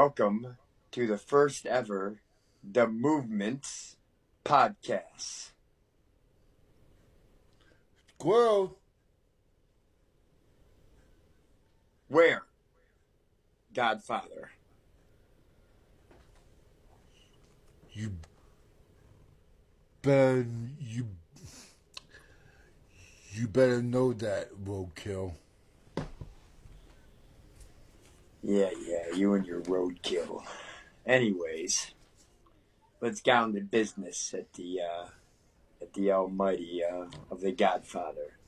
welcome to the first ever The Movements podcast. Squirrel. Where? Godfather. You better know that, roadkill. Yeah, you and your roadkill. Anyways, let's get on to business at the almighty of the Godfather.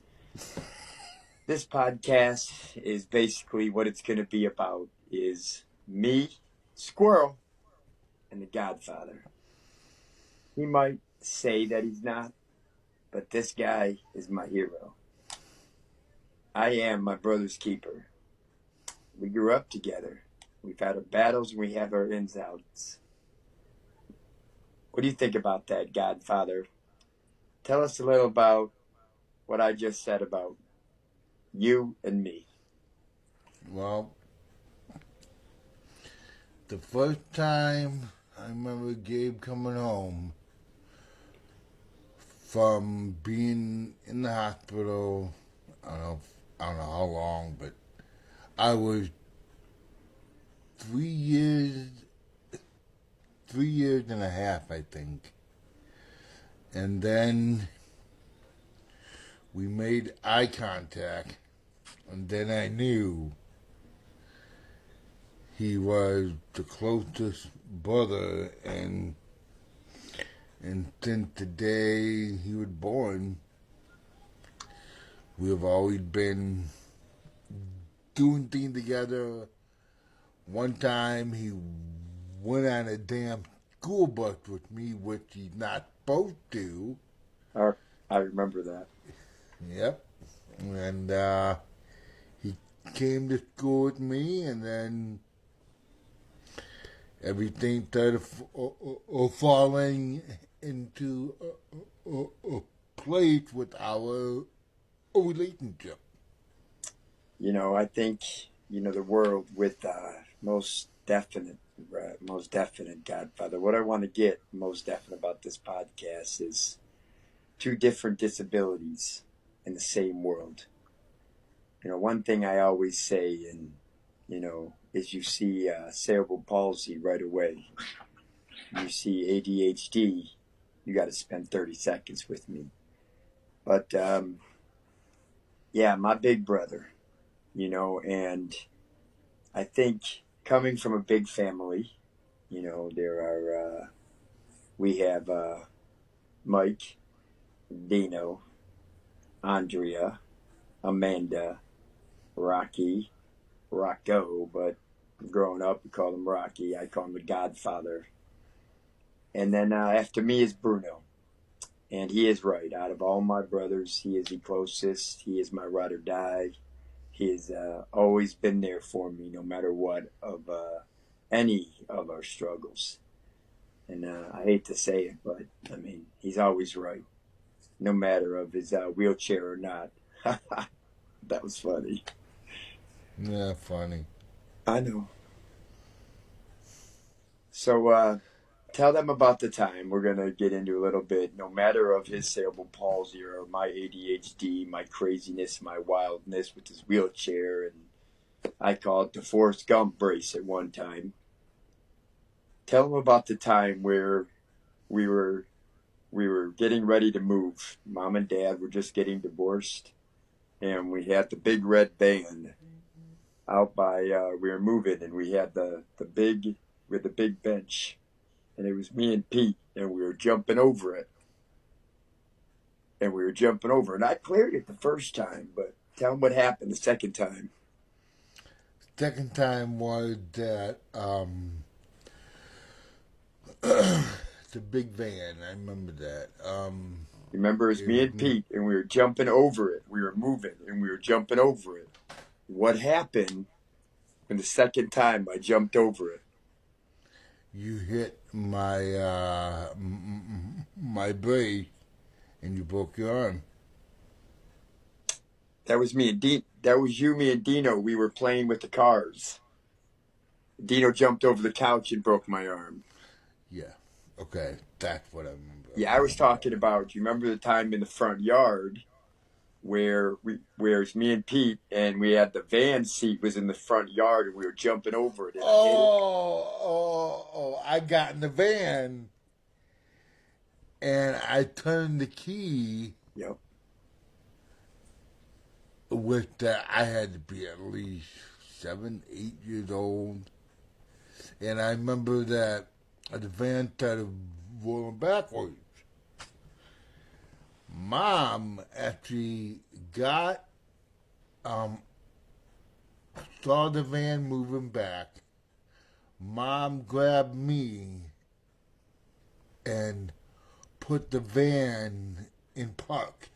This podcast is basically what it's going to be about is me, Squirrel, and the Godfather. He might say that he's not, but this guy is my hero. I am my brother's keeper. We grew up together. We've had our battles and we have our ins and outs. What do you think about that, Godfather? Tell us a little about what I just said about you and me. Well, the first time I remember Gabe coming home from being in the hospital, I don't know how long, but I was 3 years and a half, I think. And then we made eye contact, and then I knew he was the closest brother, and since the day he was born, we have always been doing things together. One time he went on a damn school bus with me, which he's not supposed to. I remember that. Yep. And he came to school with me, and then everything started falling into a place with our relationship. You know, I think, the world with most definite Godfather. What I want to get most definite about this podcast is two different disabilities in the same world. One thing I always say, is you see cerebral palsy right away. You see ADHD, you got to spend 30 seconds with me. But, my big brother, and I think coming from a big family, we have Mike, Dino, Andrea, Amanda, Rocky, Rocco, but growing up we called him Rocky. I call him the Godfather. And then after me is Bruno. And he is right. Out of all my brothers, he is the closest. He is my ride or die. He has always been there for me, no matter what, of any of our struggles. And I hate to say it, but, he's always right, no matter of his wheelchair or not. That was funny. Yeah, funny. I know. So tell them about the time. We're going to get into a little bit, no matter of his cerebral palsy or my ADHD, my craziness, my wildness with his wheelchair, and I call it the Forrest Gump brace at one time. Tell them about the time where we were getting ready to move. Mom and Dad were just getting divorced, and we had the big red van out by we were moving, and we had the big bench, and it was me and Pete, and we were jumping over it, and I cleared it the first time, but tell them what happened the second time. Second time was that the big van. I remember that. Remember, it's me and Pete, and we were jumping over it. We were moving, and we were jumping over it. What happened when the second time I jumped over it? You hit my my brace, and you broke your arm. That was me and That was you, me, and Dino. We were playing with the cars. Dino jumped over the couch and broke my arm. Yeah. Okay, that's what I remember. Yeah, I was talking about. Do you remember the time in the front yard where it's me and Pete, and we had the van seat was in the front yard, and we were jumping over it, and I hit it. I got in the van and I turned the key Yep. with that. I had to be at least 7, 8 years old. And I remember that the van started rolling backwards. Mom actually got, um, saw the van moving back. Mom grabbed me and put the van in park.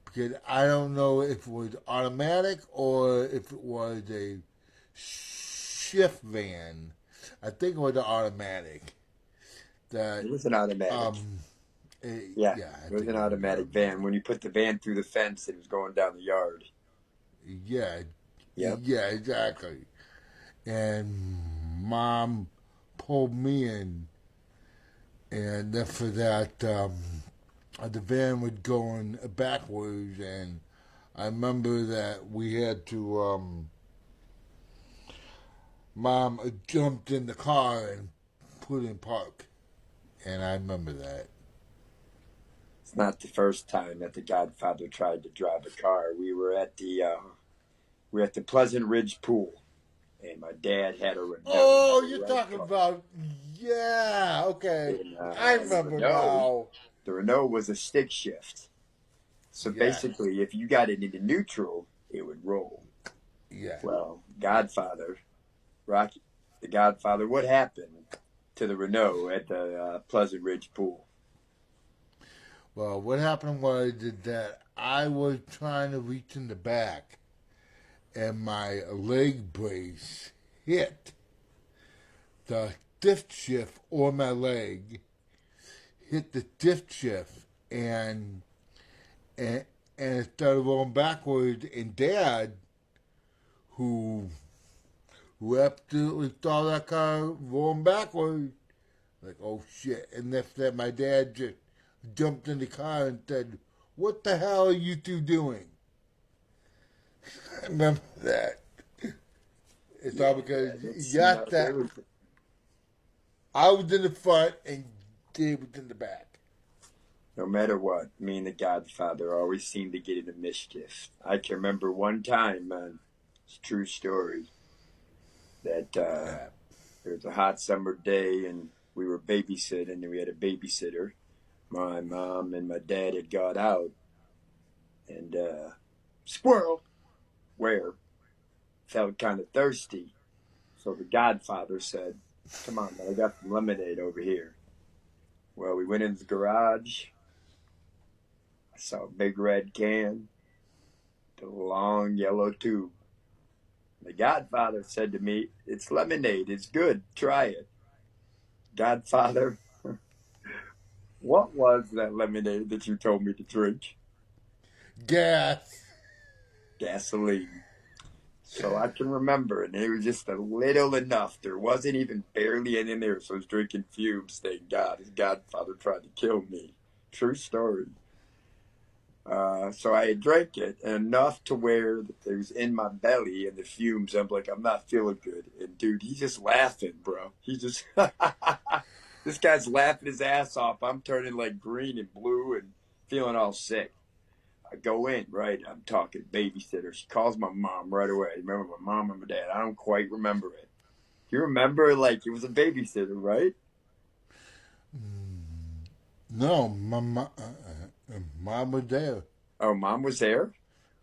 Because I don't know if it was automatic or if it was a shift van. I think it was an automatic. That It was an automatic. um, Yeah, yeah, I it was think an it was an automatic van. automatic. When you put the van through the fence, it was going down the yard. Yeah, Yep. yeah, exactly. And mom pulled me in, and then for that, the van was going backwards, and I remember that we had to, mom jumped in the car and put in park, and I remember that. It's not the first time that the Godfather tried to drive a car. We were at the Pleasant Ridge pool, and my dad had a Renault, not Oh, a you're red talking car. about, yeah, okay. And I the remember Renault, now. the Renault was a stick shift. So Yes, basically, if you got it into neutral, it would roll. yeah. Well, Godfather, Rocky, the Godfather, what happened to the Renault at the Pleasant Ridge pool? Well, what happened was that I was trying to reach in the back, and my leg brace hit the diff shift on my leg, hit the diff shift, and and it started rolling backwards. And Dad, who who absolutely saw that car rolling backwards, like, oh shit. And after that, my dad just jumped in the car and said, "What the hell are you two doing?" I remember that. It's all Yeah, because that's that I was in the front and Dave was in the back. no matter what, me and the Godfather always seemed to get into mischief. I can remember one time, man, it's a true story, that Yeah. it was a hot summer day and we were babysitting and we had a babysitter. My mom and my dad had got out and squirrel where felt kind of thirsty. So the Godfather said, "Come on, man, I got some lemonade over here." Well, we went into the garage. I saw a big red can, the long yellow tube. The Godfather said to me, "It's lemonade. It's good. Try it." Godfather, what was that lemonade that you told me to drink? Gas. Gasoline. So I can remember, and it was just a little enough. There wasn't even barely any in there, so I was drinking fumes. Thank God, his Godfather tried to kill me. True story. So I drank it enough to where it was in my belly and the fumes. I'm like, I'm not feeling good. And dude, he's just laughing, bro. He's just this guy's laughing his ass off. I'm turning like green and blue and feeling all sick. I go in, right? I'm talking babysitter. She calls my mom right away. I remember my mom and my dad. I don't quite remember it. Do you remember like it was a babysitter, right? No, mom was there. Oh, mom was there.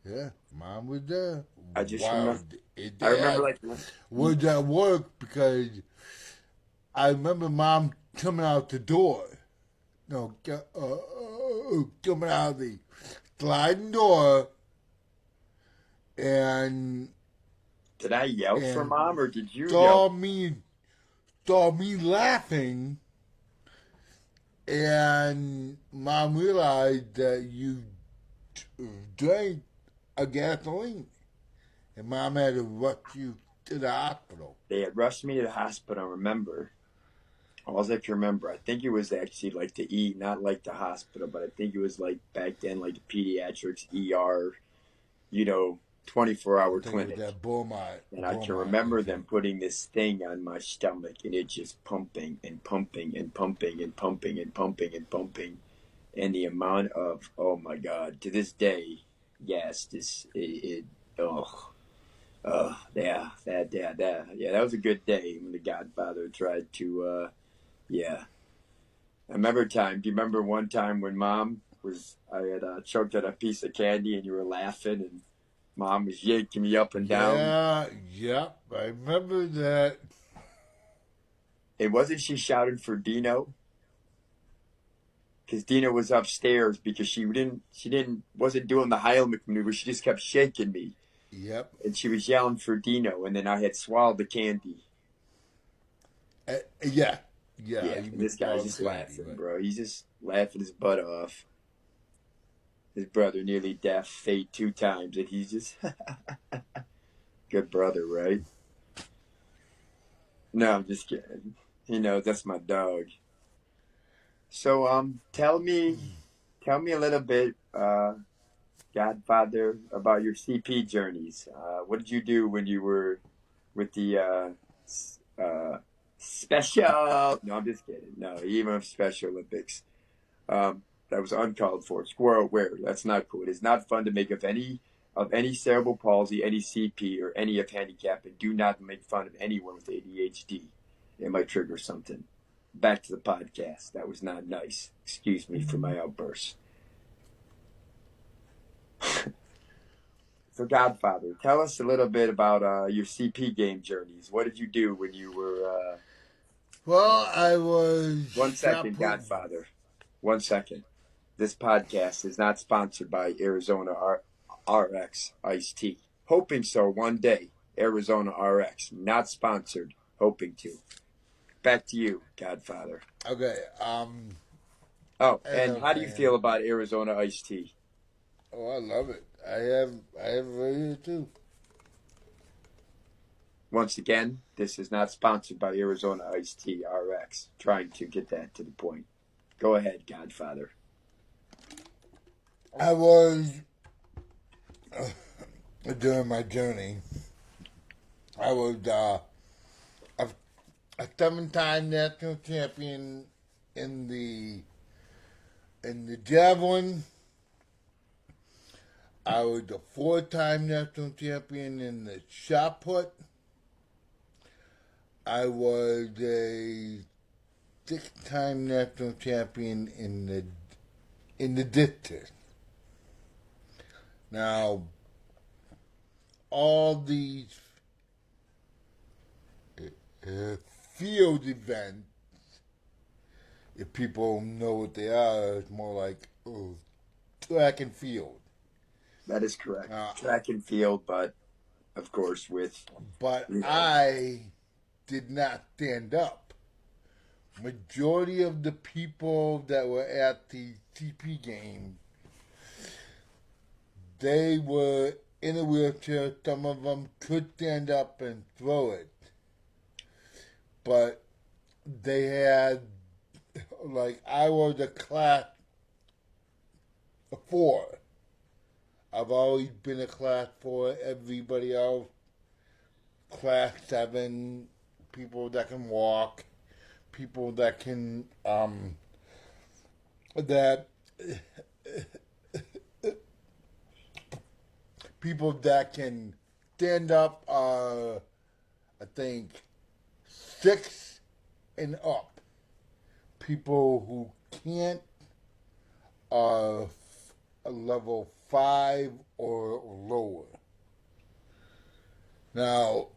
Yeah, mom was there. I just Wow, remember. I remember Dad like was at work because I remember mom coming out the door. No, coming out of the sliding door and did I yell for and mom or did you yell? saw me saw me laughing, and mom realized that you drank a gasoline, and mom had to rush you to the hospital. They had rushed me to the hospital. I remember. All I can remember, I think it was actually like the not like the hospital, but I think it was like back then, like the pediatrics ER, 24-hour clinic. That Beaumont. And I can remember them putting this thing on my stomach, and it just pumping and pumping and pumping and pumping and pumping and pumping. And the amount of, oh my God, to this day, yes, that was a good day when the Godfather tried to, I remember a time. Do you remember one time when I had choked on a piece of candy and you were laughing and Mom was yanking me up and down? Yep, I remember that. And wasn't she shouting for Dino? Because Dina was upstairs because she wasn't doing the Heimlich maneuver. She just kept shaking me. Yep. And she was yelling for Dino, and then I had swallowed the candy. Yeah. And this guy's just laughing, bro. He's just laughing his butt off. His brother nearly deaf, fade 2 times, and he's just good brother, right? No, I'm just kidding. That's my dog. So, tell me a little bit, Godfather, about your CP journeys. What did you do when you were with the special? No, I'm just kidding. No, even Special Olympics. That was uncalled for. Squirrel aware. That's not cool. It is not fun to make of any cerebral palsy, any CP, or any of handicap, and do not make fun of anyone with ADHD. It might trigger something. Back to the podcast. That was not nice. Excuse me for my outburst. So, Godfather, tell us a little bit about your CP game journeys. What did you do when you were... Well, I was... 1 second, Godfather. 1 second. This podcast is not sponsored by Arizona RX Iced Tea. Hoping so one day. Arizona RX. Not sponsored. Hoping to. Back to you, Godfather. Okay. And how do you feel about Arizona Iced Tea? Oh, I love it. I have it right here too. Once again, this is not sponsored by Arizona Iced Tea RX. Trying to get that to the point. Go ahead, Godfather. I was during my journey. I was a 7-time national champion in the javelin. I was a 4-time national champion in the shot put. I was a 6-time national champion in the distance. Now, all these field events, if people know what they are, it's more like track and field. That is correct. Track and field, but of course I did not stand up. Majority of the people that were at the CP game, they were in a wheelchair. Some of them could stand up and throw it. But they had, I was a class 4. I've always been a class 4. Everybody else, class 7, people that can walk, people that can, people that can stand up, I think, 6 and up. People who can't are a level 5 or lower. Now,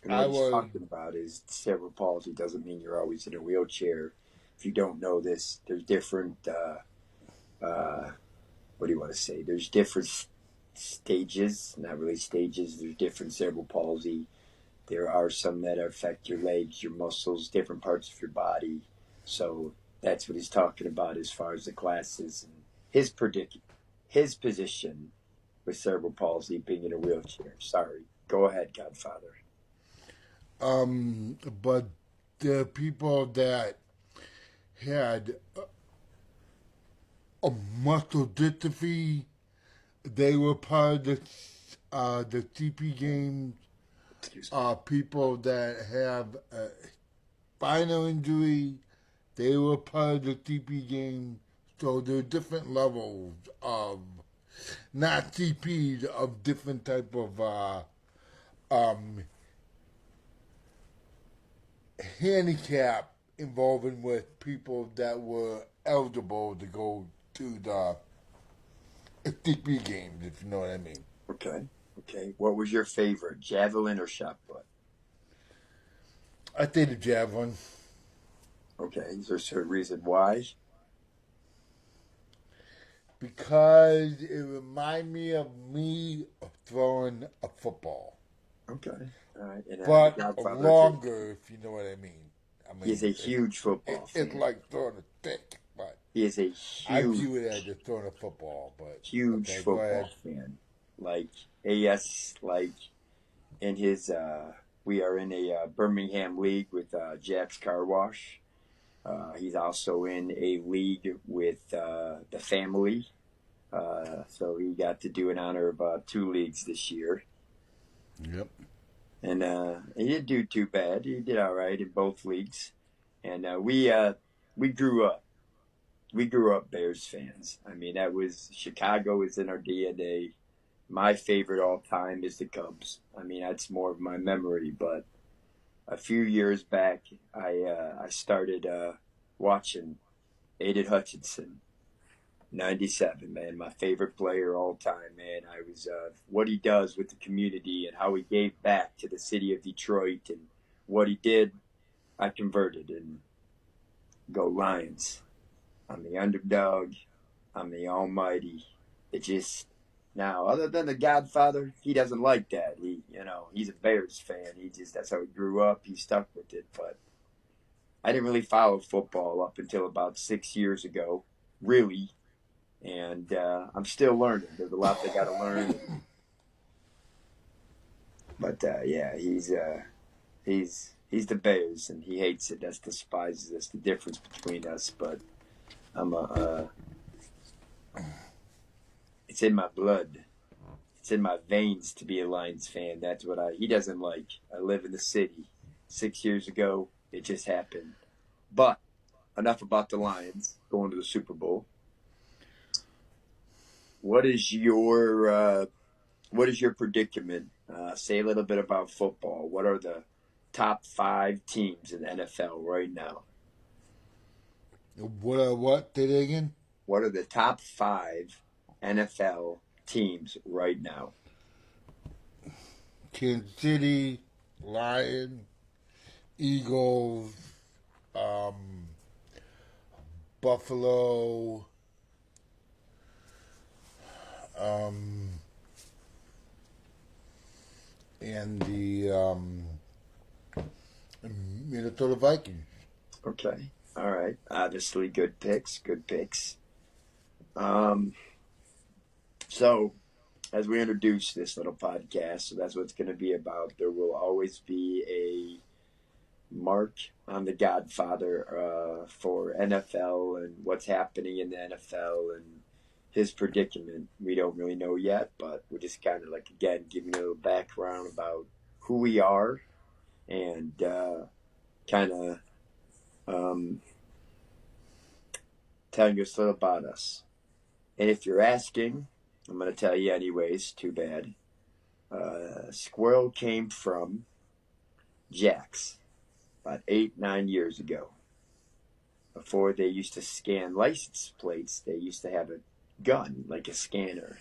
what he's talking about is cerebral palsy doesn't mean you're always in a wheelchair. If you don't know this, there's different, what do you want to say? There's different stages, not really stages. There's different cerebral palsy. There are some that affect your legs, your muscles, different parts of your body. So that's what he's talking about as far as the classes and his position with cerebral palsy being in a wheelchair. Sorry. Go ahead, Godfather. But the people that had a muscle dystrophy, they were part of the CP games. Excuse me. People that have a spinal injury, they were part of the CP game. So there are different levels of, not CPs, of different type of um, handicap involving with people that were eligible to go to the CP games, if you know what I mean. Okay. Okay. What was your favorite, javelin or shot put? I think the javelin. Okay. Is there a certain reason why? Because it reminded me of throwing a football. Okay. All right. And But Godfather, longer, if you know what I mean. he is a huge football fan. It's like throwing a stick, but He is a I huge, view it as just throwing a football. But huge okay, go football ahead. fan. Like AS, like in his, we are in a Birmingham league with Jack's Car Wash. He's also in a league with the family. So he got to do in honor of 2 leagues this year. Yep. And he didn't do too bad. He did all right in both leagues. And we grew up. We grew up Bears fans. I mean, that was Chicago is in our DNA. My favorite all time is the Cubs. I mean, that's more of my memory. But a few years back, I started watching Aiden Hutchinson, 97, man, my favorite player all time, man. I was what he does with the community and how he gave back to the city of Detroit and what he did. I converted and go Lions. I'm the underdog. I'm the almighty. It just now, other than the Godfather, he doesn't like that. He's a Bears fan. That's how he grew up. He stuck with it. But I didn't really follow football up until about 6 years ago, really. And I'm still learning. There's a lot I got to learn. But yeah, he's the Bears, and he hates it. That's despises. That's the difference between us. But it's in my blood. It's in my veins to be a Lions fan. That's what he doesn't like. I live in the city. 6 years ago, it just happened. But enough about the Lions going to the Super Bowl. What is your predicament? Say a little bit about football. What are the top 5 teams in the NFL right now? What? Say that again? What are the top 5 NFL teams right now? Kansas City, Lions, Eagles, Buffalo, and the Minnesota Vikings. Okay. All right. Obviously, good picks. Good picks. So, as we introduce this little podcast, so that's what it's going to be about. There will always be a mark on the Godfather for NFL and what's happening in the NFL and his predicament. We don't really know yet, but we're just kind of like, again, giving a little background about who we are and kind of telling you a little about us. And if you're asking, I'm going to tell you anyways, too bad. Squirrel came from Jack's about 8-9 years ago. Before they used to scan license plates, they used to have a gun, like a scanner.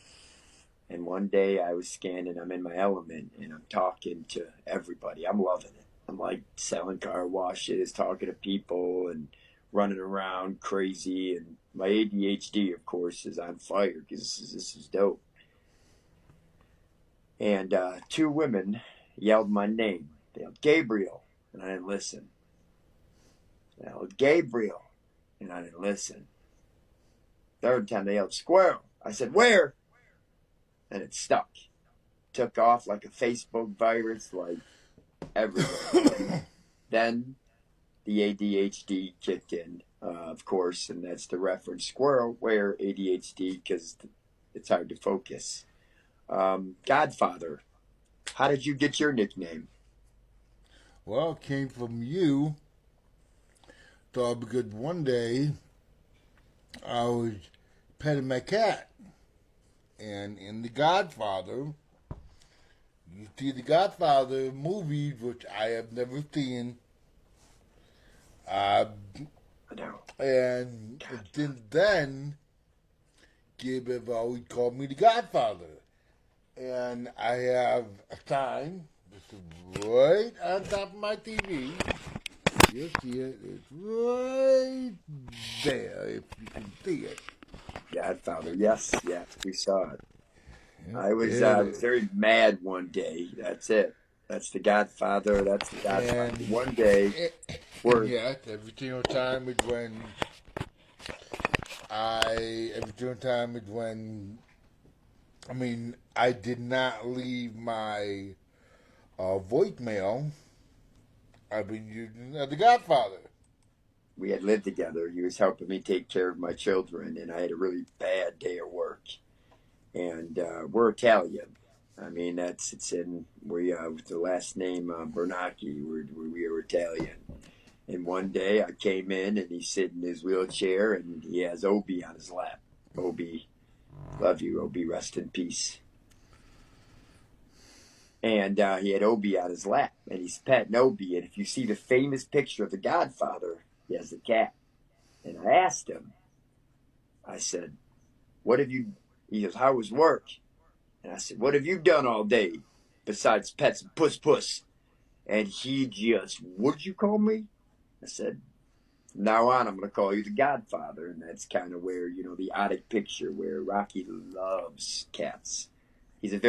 And one day I was scanning, I'm in my element, and I'm talking to everybody. I'm loving it. I'm like selling car washes, talking to people, and running around crazy. And my ADHD, of course, is on fire because this is dope. And 2 women yelled my name. They yelled, Gabriel, and I didn't listen. They yelled, Gabriel, and I didn't listen. Third time they yelled, Squirrel. I said, where? And it stuck. took off like a Facebook virus, like everywhere. And then the ADHD kicked in, of course, and that's the reference squirrel, where ADHD, because it's hard to focus. Godfather, how did you get your nickname? Well, it came from you. Thought because one day I was petting my cat, and in The Godfather, you see the Godfather movies, which I have never seen. Uh, I know. and since then, Gabe have always called me the Godfather. And I have a sign, this is right on top of my TV. You'll see it. It's right there, if you can see it. Godfather, yes, we saw it. I was It is. very mad one day. That's it. That's the Godfather. That's the Godfather. And One day, we're yes, every single time is when I did not leave my voicemail. I've been using The Godfather. we had lived together. He was helping me take care of my children, and I had a really bad day at work. And we're Italian. I mean, with the last name Bernacchi. We are Italian. And one day I came in and he's sitting in his wheelchair and he has Obi on his lap. Obi, love you, Obi, rest in peace. And he had Obi on his lap and he's petting Obi. And if you see the famous picture of the Godfather, he has a cat. And I asked him, I said, what have you, he goes, how was work? And I said, what have you done all day besides pets and puss? And he just, what'd you call me? I said, from now on, I'm going to call you the Godfather. And that's kind of where, the odd picture where Rocky loves cats. He's an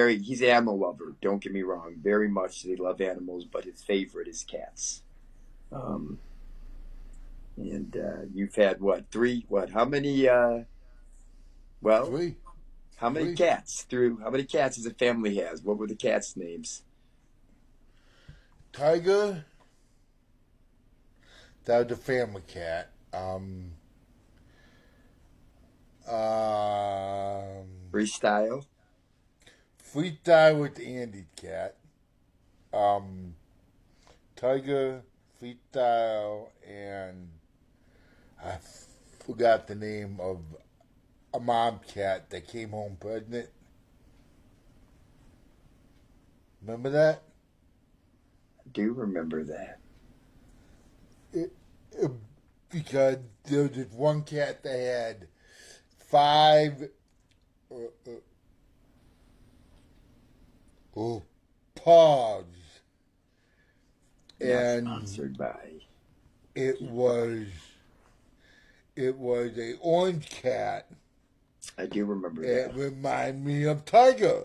animal lover. Don't get me wrong. Very much they love animals, but his favorite is cats. And you've had how many, Three. how many cats how many cats does a family has? What were the cats' names? Tiger. That was the family cat. Freestyle. Freestyle with Andy's cat. Tiger, Freestyle, and I forgot the name of a mom cat that came home pregnant. Remember that? I do remember that. Because there was this one cat that had 5 paws. And sponsored by. It was a orange cat. I do remember that. It reminded me of Tiger.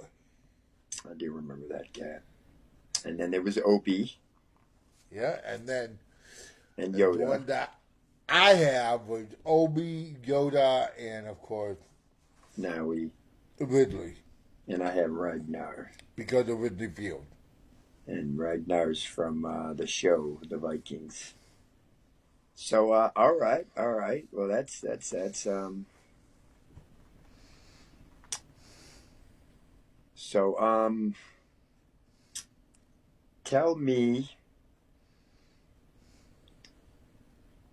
I do remember that cat. And then there was Opie. Yeah, and then and Yoda. The one that I have was Obi, Yoda, and of course Ridley. And I have Ragnar. Because of Ridley Field. And Ragnar's from the show, The Vikings. So, all right. Well, that's. So, tell me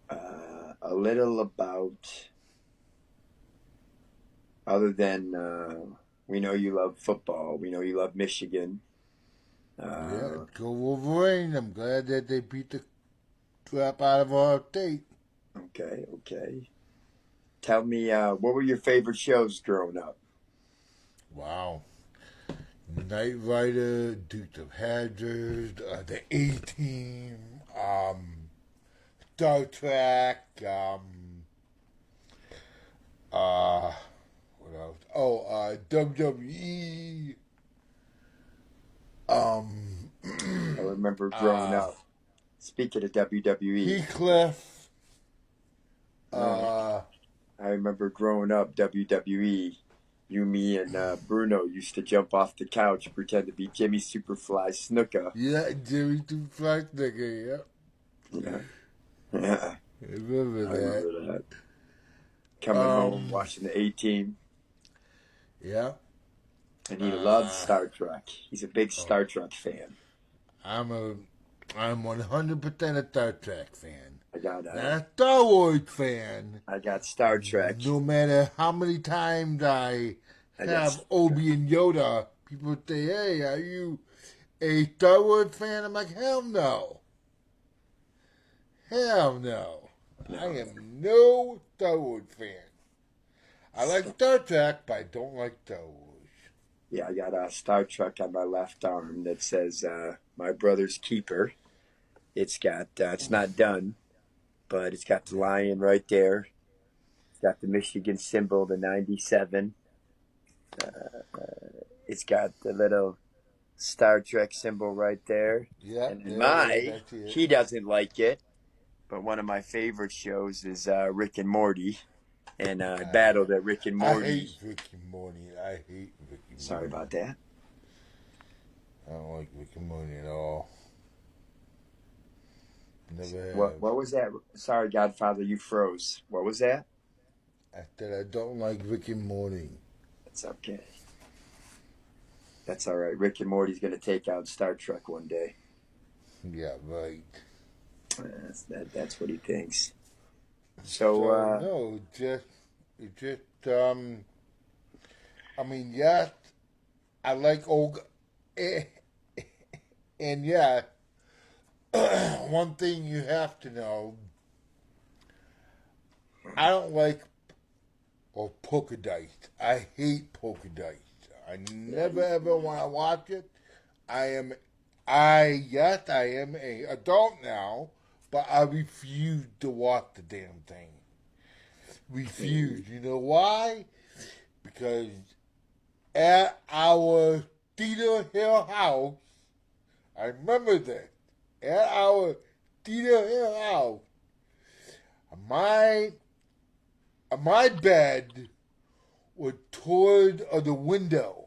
a little about, other than we know you love football. We know you love Michigan. Yeah, go Wolverine. I'm glad that they beat the crap out of our state. Okay. Tell me, what were your favorite shows growing up? Wow. Knight Rider, Dukes of Hazzard, the A-Team, Star Trek, what else? WWE. I remember growing up. Speaking of WWE, Heathcliff. I remember growing up WWE. You, me, and Bruno used to jump off the couch, pretend to be Jimmy Superfly Snuka. Yeah, Jimmy Superfly Snuka, Yeah, yeah, I remember I that. remember that. Coming home, Um, watching the A-Team, yeah. and he loves Uh, Star Trek. He's a big oh, Star Trek fan. I'm a, I'm 100% a Star Trek fan. I got Not a Star Wars fan. I got Star Trek. No matter how many times I I got have Star Obi Trek. and Yoda, people say, "Hey, are you a Star Wars fan?" I'm like, "Hell no, hell no. I No, am no Star Wars fan. I like Star- Star Trek, but I don't like Star Wars." yeah, I got Star Trek on my left arm that says "My Brother's Keeper." It's got it's not done, but it's got the lion right there. It's got the Michigan symbol, the 97. It's got the little Star Trek symbol right there. Yeah, And then there it is. I see it. he doesn't like it, but one of my favorite shows is Rick and Morty. And I battled at Rick and I hate Morty. Rick and Morty. I hate Rick and Sorry Morty. about that. I don't like Rick and Morty at all. Never have. What was that? Sorry, Godfather, you froze. What was that? I said I don't like Rick and Morty. That's okay. That's all right. Rick and Morty's going to take out Star Trek one day. Yeah, right. That's what he thinks. So, no, I mean, yes, I like old, and yeah, one thing you have to know, I don't like polka dice. I hate polka dice. I never ever want to watch it. Yes, I am a adult now, but I refuse to watch the damn thing. Refuse. You know why? Because at our Cedar Hill house, I remember that. At our Cedar Hill house, my bed was toward the window,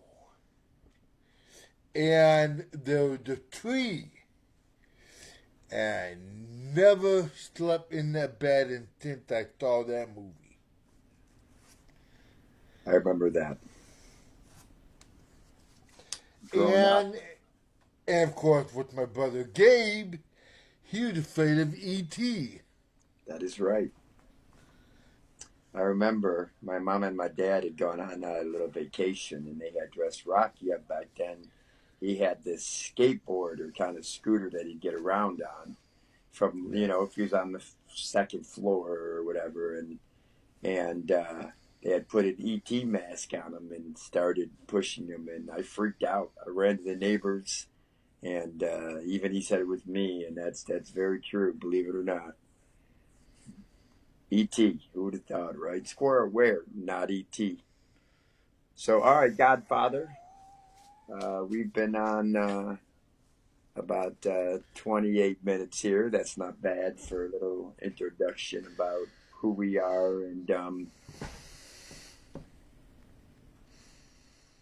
and there was a tree, and I never slept in that bed and since I saw that movie. I remember that. Growing up. And of course, with my brother Gabe, he was afraid of E.T. That is right. I remember my mom and my dad had gone on a little vacation, and they had dressed Rocky up back then. He had this skateboard or kind of scooter that he'd get around on from, if he was on the second floor or whatever. And they had put an ET mask on him and started pushing him, and I freaked out. I ran to the neighbors, and even he said it with me, and that's very true, believe it or not. E.T., who would have thought, right? Squirrel, where? Not E.T. So, all right, Godfather, we've been on about 28 minutes here. That's not bad for a little introduction about who we are and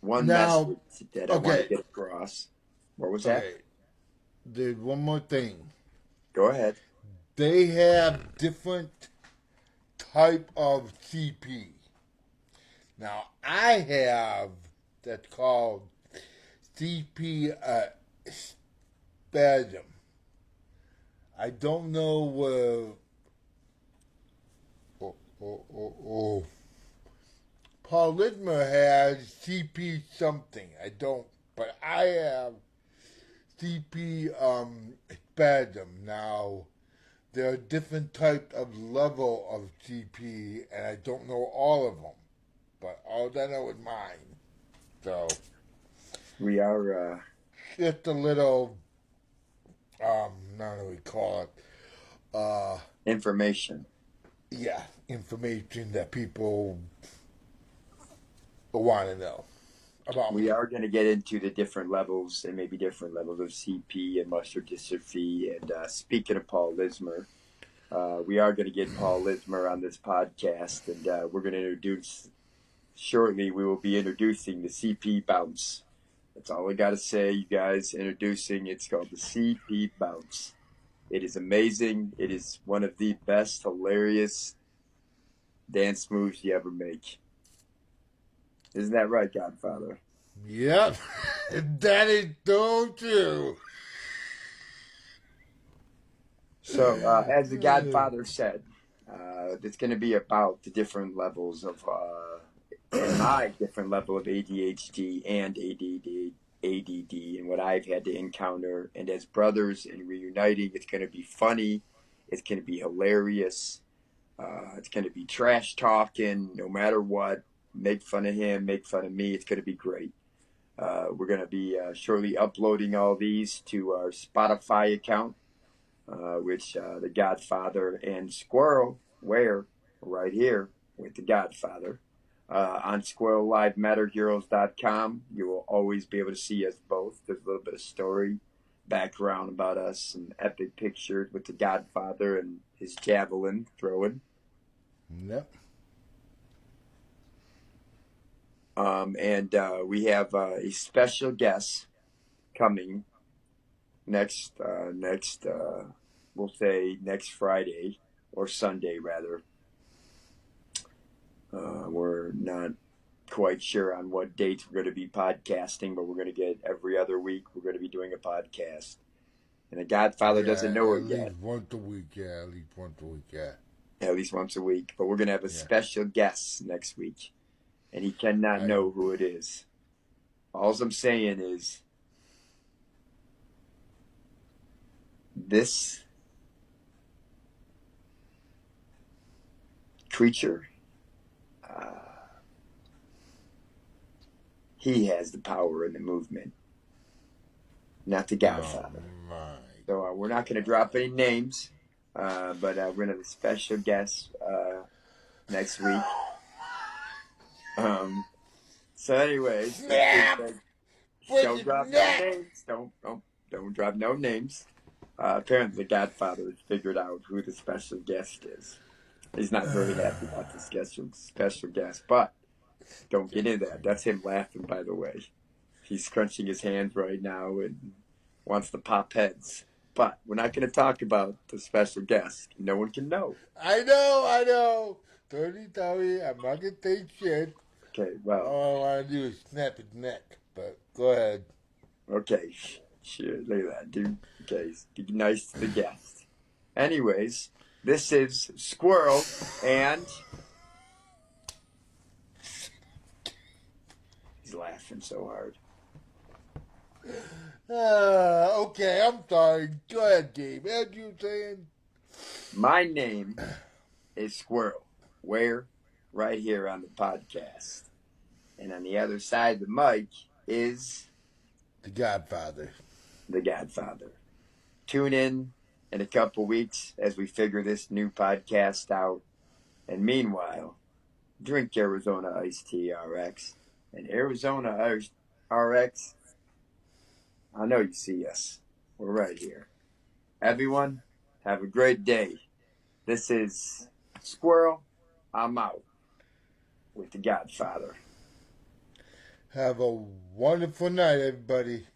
one Now, message that I want to okay, get across. What was that? okay. There's one more thing. Go ahead. They have different type of CP. Now, I have that's called CP spasm. I don't know where. Paul Lidmer has CP something. I don't, but I have CP spasm. Now, there are different types of level of CP, and I don't know all of them, but all I know is mine. So We are just a little, not what we call it, information. yeah, information that people want to know about We me. are going to get into the different levels and maybe different levels of CP and muscular dystrophy. And speaking of Paul Lismer, we are going to get Paul Lismer on this podcast, and we're going to introduce shortly we will be introducing the CP Bounce. That's all I got to say, you guys. Introducing, it's called the CP Bounce. It is amazing. It is one of the best, hilarious dance moves you ever make. Isn't that right, Godfather? Yep, that is so true. So, as the Godfather said, it's going to be about the different levels of, and my different level of ADHD and ADD, and what I've had to encounter. And as brothers and reuniting, it's going to be funny. It's going to be hilarious. It's going to be trash talking, no matter what. Make fun of him, make fun of me. It's going to be great. We're going to be shortly uploading all these to our Spotify account, which the Godfather and Squirrel wear right here with the Godfather. On SquirrelLiveMatterHeroes.com, you will always be able to see us both. There's a little bit of story, background about us, some epic pictures with the Godfather and his javelin throwing. Yep. And we have a special guest coming next, we'll say next Friday or Sunday rather. We're not quite sure on what dates we're going to be podcasting, but we're going to get every other week. We're going to be doing a podcast, and the Godfather doesn't know it yet. At least once a week, yeah. At least once a week, but we're going to have a special guest next week, and he cannot know who it is. All I'm saying is, this creature, he has the power in the movement, not the Godfather. So we're not going to drop any names, but we're going to have a special guest next week. So anyways, don't drop no names. Don't drop no names. Apparently, the Godfather has figured out who the special guest is. He's not very happy about this special guest, but don't get into that. That's him laughing, by the way. He's crunching his hands right now and wants to pop heads. But we're not going to talk about the special guest. No one can know. I know. Tell me, I'm not going to take shit. Okay, well. All I want to do is snap his neck, but go ahead. Okay, sure, look at that, dude. Okay, be nice to the guest. Anyways, this is Squirrel and... He's laughing so hard. Okay, I'm sorry. Go ahead, Gabe. As you were saying? My name is Squirrel. Where? Right here on the podcast. And on the other side of the mic is... The Godfather. The Godfather. Tune in a couple weeks as we figure this new podcast out. And meanwhile, drink Arizona Iced Tea RX. And Arizona RX, I know you see us. We're right here. Everyone, have a great day. This is Squirrel. I'm out with the Godfather. Have a wonderful night, everybody.